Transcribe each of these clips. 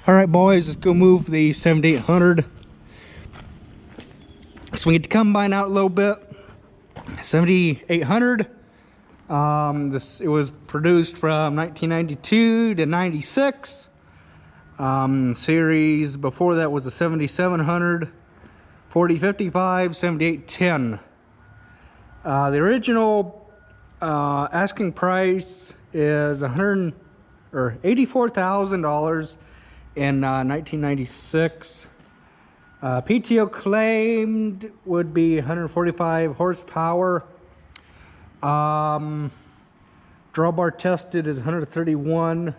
All right, boys, let's go move the 7800. So we get the combine out a little bit. 7800. It was produced from 1992 to 96. Series before that was a 7700, 4055, 7810. The original asking price is $84,000 in 1996. PTO claimed would be 145 horsepower. Drawbar tested is 131.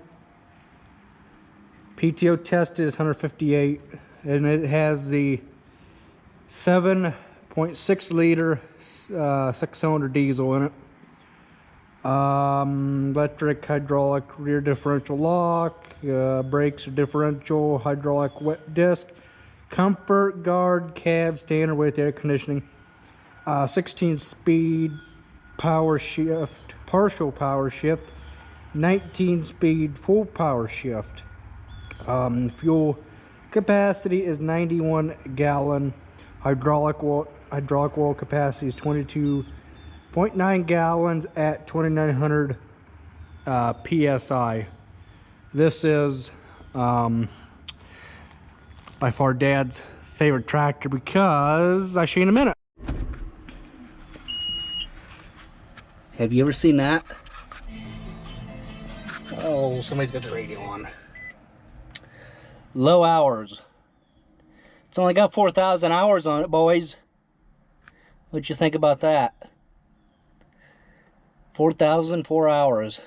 PTO tested is 158, and it has the 7.6 liter 6-cylinder diesel in it. Electric, hydraulic, rear differential lock, brakes are differential, hydraulic wet disc, comfort guard, cab, standard with air conditioning, 16-speed power shift, partial power shift, 19-speed full power shift. Fuel capacity is 91 gallon. Hydraulic oil capacity is 22.9 gallons at 2900 psi. This is by far Dad's favorite tractor because I'll show you in a minute. Have you ever seen that? Oh, somebody's got the radio on. Low hours. It's only got 4,000 hours on it, boys. What'd you think about that? 4,004 hours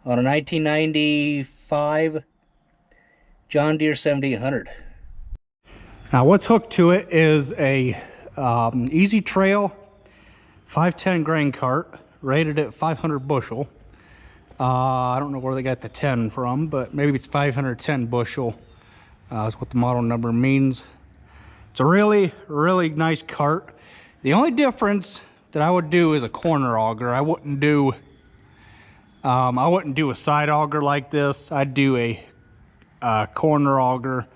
on a 1995 John Deere 7800. Now what's hooked to it is a Easy Trail 510 grain cart rated at 500 bushel. I don't know where they got the 10 from, but maybe it's 510 bushel. That's what the model number means. It's a really, really nice cart. The only difference that I would do is a corner auger. I wouldn't do a side auger like this. I'd do a corner auger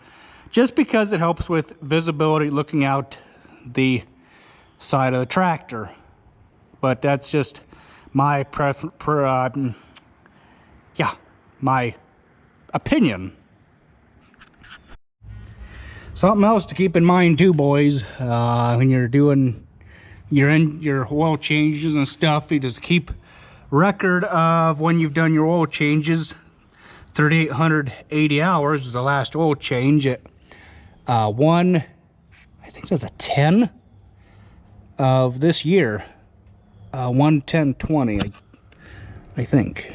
just because it helps with visibility looking out the side of the tractor. But that's just my my opinion. Something else to keep in mind too, boys, when you're doing your oil changes and stuff, you just keep record of when you've done your oil changes. 3,880 hours is the last oil change at I think that's a 10 of this year. 1/10/20, I think.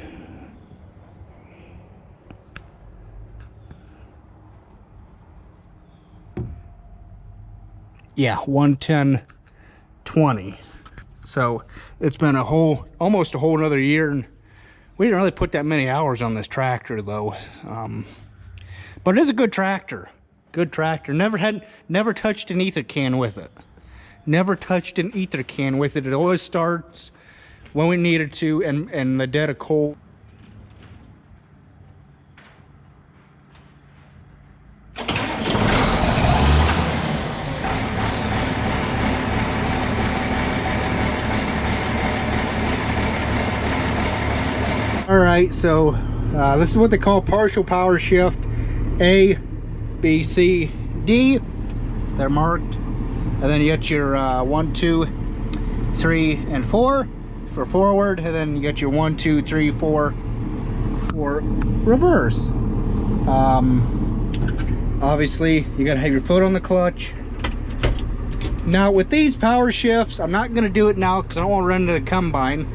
Yeah, 1/10/20. So it's been almost a whole another year, and we didn't really put that many hours on this tractor though. But it is a good tractor. Good tractor. Never touched an ether can with it. Never touched an ether can with it. It always starts when we need it to, and the dead of cold. All right, so this is what they call partial power shift. A, B, C, D. They're marked. And then you get your 1, 2, 3, and 4 for forward, and then you get your 1, 2, 3, 4 for reverse. Obviously, you gotta have your foot on the clutch. Now, with these power shifts, I'm not gonna do it now because I don't want to run into the combine.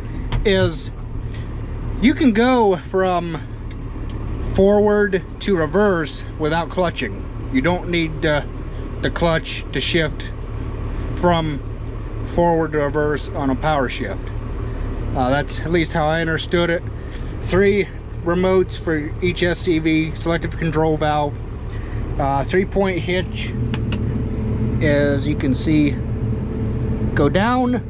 Is you can go from forward to reverse without clutching. You don't need the clutch to shift from forward to reverse on a power shift. That's at least how I understood it. 3 remotes for each SCV, selective control valve, 3-point hitch, as you can see, go down,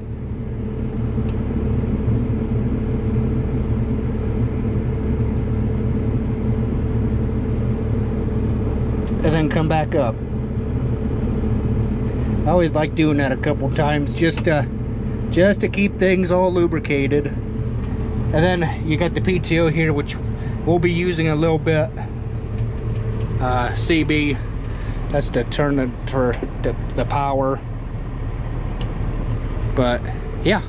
and then come back up. I always like doing that a couple times just to keep things all lubricated. And then you got the PTO here, which we'll be using a little bit. CB, that's to turn it for the power. But yeah,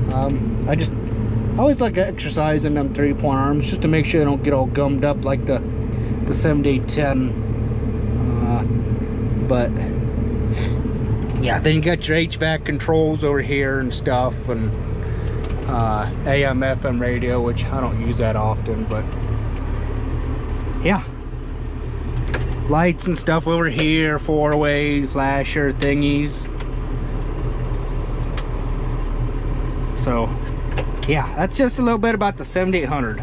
I always like exercising them 3-point arms just to make sure they don't get all gummed up like the 7810. But yeah, then you got your HVAC controls over here and stuff, and AM FM radio, which I don't use that often, but yeah, lights and stuff over here, 4-way flasher thingies. So yeah, that's just a little bit about the 7800.